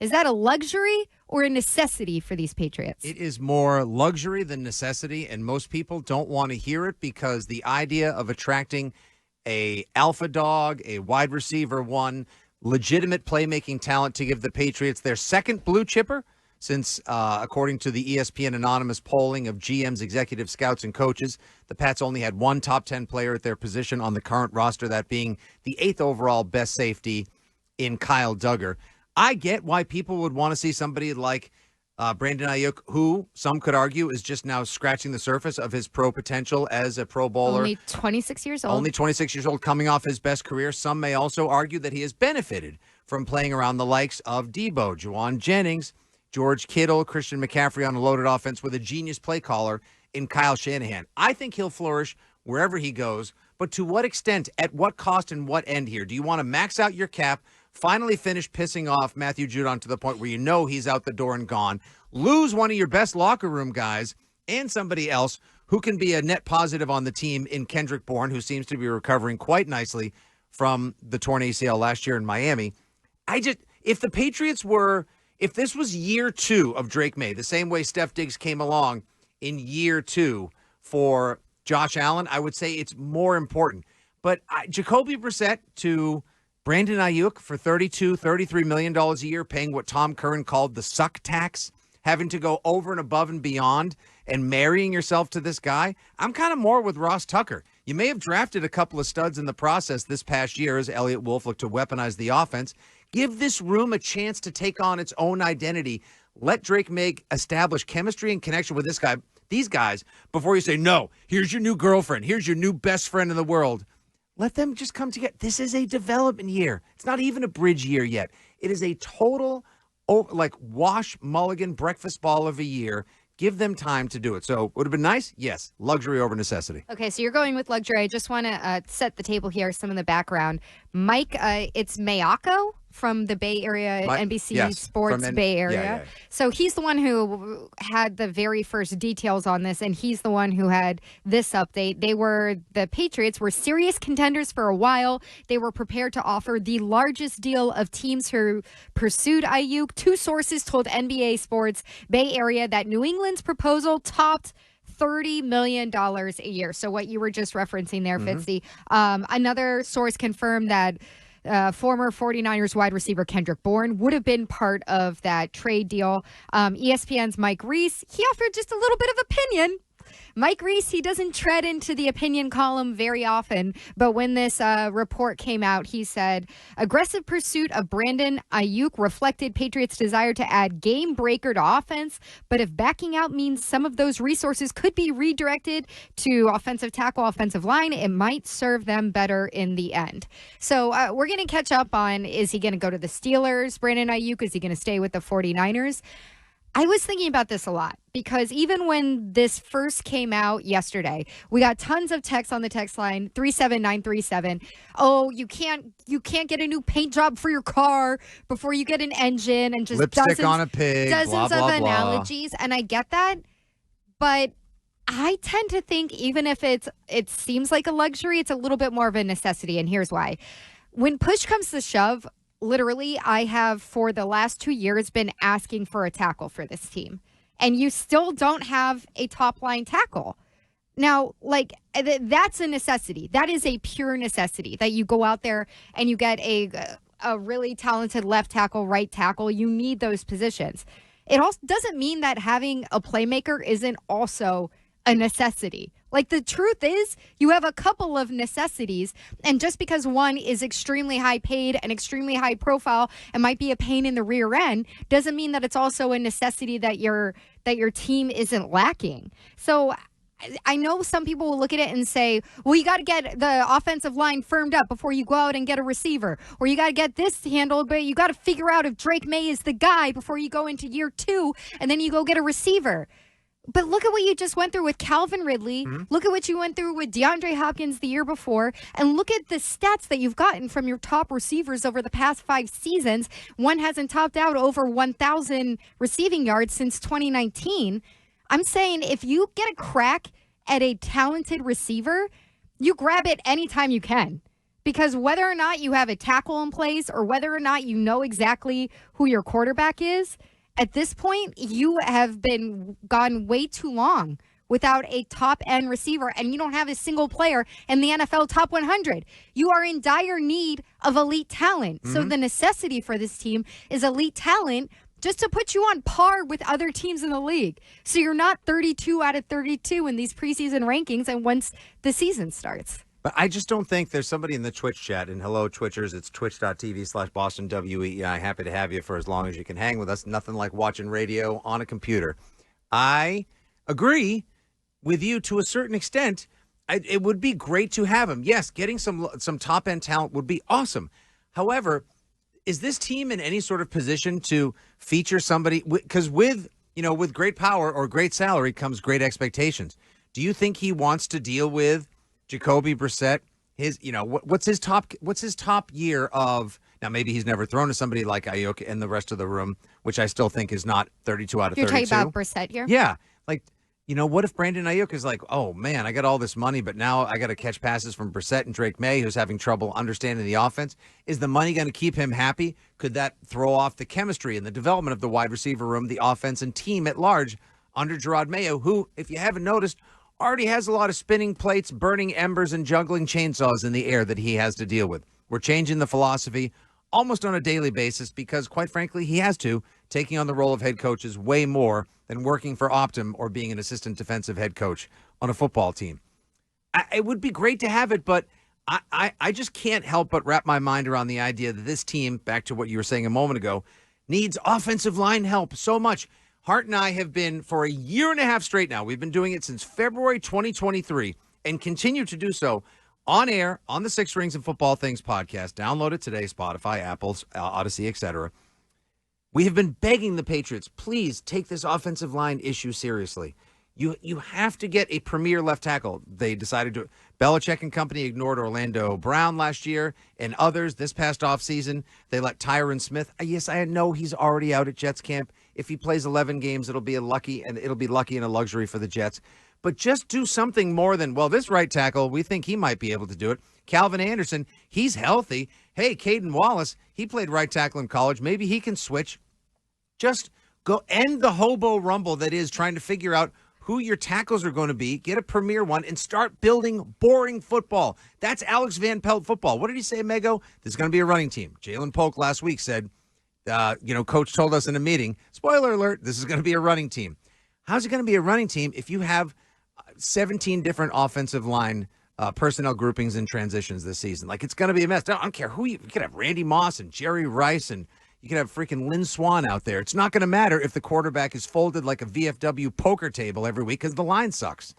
Is that a luxury or a necessity for these Patriots? It is more luxury than necessity, and most people don't want to hear it because the idea of attracting a alpha dog, a wide receiver one, legitimate playmaking talent to give the Patriots their second blue chipper since, according to the ESPN anonymous polling of GMs, executive scouts, and coaches, the Pats only had one top 10 player at their position on the current roster, that being the 8th overall best safety in Kyle Duggar. I get why people would want to see somebody like Brandon Aiyuk, who some could argue is just now scratching the surface of his pro potential as a Pro Bowler. Only 26 years old. Only 26 years old, coming off his best career. Some may also argue that he has benefited from playing around the likes of Debo, Juwan Jennings, George Kittle, Christian McCaffrey on a loaded offense with a genius play caller in Kyle Shanahan. I think he'll flourish wherever he goes, but to what extent, at what cost, and what end here? Do you want to max out your cap, finally finish pissing off Matthew Judon to the point where you know he's out the door and gone, lose one of your best locker room guys and somebody else who can be a net positive on the team in Kendrick Bourne, who seems to be recovering quite nicely from the torn ACL last year in Miami? If the Patriots if this was year 2 of Drake May, the same way Steph Diggs came along in year 2 for Josh Allen, I would say it's more important. But Jacoby Brissett to Brandon Aiyuk for $33 million a year, paying what Tom Curran called the suck tax, having to go over and above and beyond and marrying yourself to this guy. I'm kind of more with Ross Tucker. You may have drafted a couple of studs in the process this past year as Elliott Wolf looked to weaponize the offense. Give this room a chance to take on its own identity. Let Drake May establish chemistry and connection with these guys, before you say, no, here's your new girlfriend, here's your new best friend in the world. Let them just come together. This is a development year. It's not even a bridge year yet. It is a total, wash, mulligan, breakfast ball of a year. Give them time to do it. So would have been nice? Yes. Luxury over necessity. Okay, so you're going with luxury. I just want to set the table here, some of the background. Mike, it's Mayako from the Bay Area, NBC Sports Bay Area. Yeah. So he's the one who had the very first details on this, and he's the one who had this update. The Patriots were serious contenders for a while. They were prepared to offer the largest deal of teams who pursued Aiyuk. 2 sources told NBA Sports Bay Area that New England's proposal topped $30 million a year. So what you were just referencing there, Fitzy. Another source confirmed that former 49ers wide receiver Kendrick Bourne would have been part of that trade deal. ESPN's Mike Reese, he offered just a little bit of opinion. Mike Reese, he doesn't tread into the opinion column very often, but when this report came out, he said, aggressive pursuit of Brandon Aiyuk reflected Patriots' desire to add game breaker to offense, but if backing out means some of those resources could be redirected to offensive tackle, offensive line, it might serve them better in the end. So we're going to catch up on, is he going to go to the Steelers, Brandon Aiyuk? Is he going to stay with the 49ers? I was thinking about this a lot because even when this first came out yesterday, we got tons of texts on the text line 37937. Oh, you can't get a new paint job for your car before you get an engine, and just lipstick on a pig, dozens of analogies. And I get that, but I tend to think even if it seems like a luxury, it's a little bit more of a necessity, and here's why. When push comes to shove, literally, I have for the last 2 years been asking for a tackle for this team. And you still don't have a top line tackle. Now, that's a necessity. That is a pure necessity that you go out there and you get a really talented left tackle, right tackle. You need those positions. It also doesn't mean that having a playmaker isn't also a necessity. The truth is, you have a couple of necessities, and just because one is extremely high paid and extremely high profile and might be a pain in the rear end doesn't mean that it's also a necessity that your team isn't lacking. So I know some people will look at it and say, well, you got to get the offensive line firmed up before you go out and get a receiver, or you got to get this handled, but you got to figure out if Drake May is the guy before you go into year 2 and then you go get a receiver. But look at what you just went through with Calvin Ridley. Mm-hmm. Look at what you went through with DeAndre Hopkins the year before. And look at the stats that you've gotten from your top receivers over the past 5 seasons. One hasn't topped out over 1,000 receiving yards since 2019. I'm saying if you get a crack at a talented receiver, you grab it anytime you can. Because whether or not you have a tackle in place or whether or not you know exactly who your quarterback is, at this point, you have been gone way too long without a top-end receiver, and you don't have a single player in the NFL top 100. You are in dire need of elite talent. So the necessity for this team is elite talent just to put you on par with other teams in the league. So you're not 32 out of 32 in these preseason rankings and once the season starts. But I just don't think there's somebody in the Twitch chat, and hello, Twitchers, it's twitch.tv/Boston WEEI. Happy to have you for as long as you can hang with us. Nothing like watching radio on a computer. I agree with you to a certain extent. It would be great to have him. Yes, getting some top-end talent would be awesome. However, is this team in any sort of position to feature somebody? Because with great power or great salary comes great expectations. Do you think he wants to deal with Jacoby Brissett? What's his top year of? Now, maybe he's never thrown to somebody like Aiyuk and the rest of the room, which I still think is not 32 out of 32. You're talking about Brissett here? Yeah. What if Brandon Aiyuk is like, oh, man, I got all this money, but now I got to catch passes from Brissett and Drake May, who's having trouble understanding the offense. Is the money going to keep him happy? Could that throw off the chemistry and the development of the wide receiver room, the offense and team at large under Gerard Mayo, who, if you haven't noticed, already has a lot of spinning plates, burning embers, and juggling chainsaws in the air that he has to deal with? We're changing the philosophy almost on a daily basis because, quite frankly, he has to, taking on the role of head coach is way more than working for Optum or being an assistant defensive head coach on a football team. It would be great to have it, but I just can't help but wrap my mind around the idea that this team, back to what you were saying a moment ago, needs offensive line help so much. Hart and I have been, for a year and a half straight now, we've been doing it since February 2023 and continue to do so on air on the Six Rings and Football Things podcast. Download it today, Spotify, Apple, Odyssey, etc. We have been begging the Patriots, please take this offensive line issue seriously. You have to get a premier left tackle. They decided to. Belichick and company ignored Orlando Brown last year and others this past offseason. They let Tyron Smith. Yes, I know he's already out at Jets camp. If he plays 11 games, it'll be lucky and a luxury for the Jets. But just do something more than, well, this right tackle, we think he might be able to do it. Calvin Anderson, he's healthy. Hey, Caden Wallace, he played right tackle in college. Maybe he can switch. Just go end the hobo rumble that is trying to figure out who your tackles are going to be, get a premier one, and start building boring football. That's Alex Van Pelt football. What did he say, Mego? This is going to be a running team. Jalen Polk last week said, Coach told us in a meeting, spoiler alert, this is going to be a running team. How's it going to be a running team if you have 17 different offensive line personnel groupings and transitions this season? Like, it's going to be a mess. I don't care who you could have Randy Moss and Jerry Rice, and you could have freaking Lynn Swan out there. It's not going to matter if the quarterback is folded like a VFW poker table every week because the line sucks.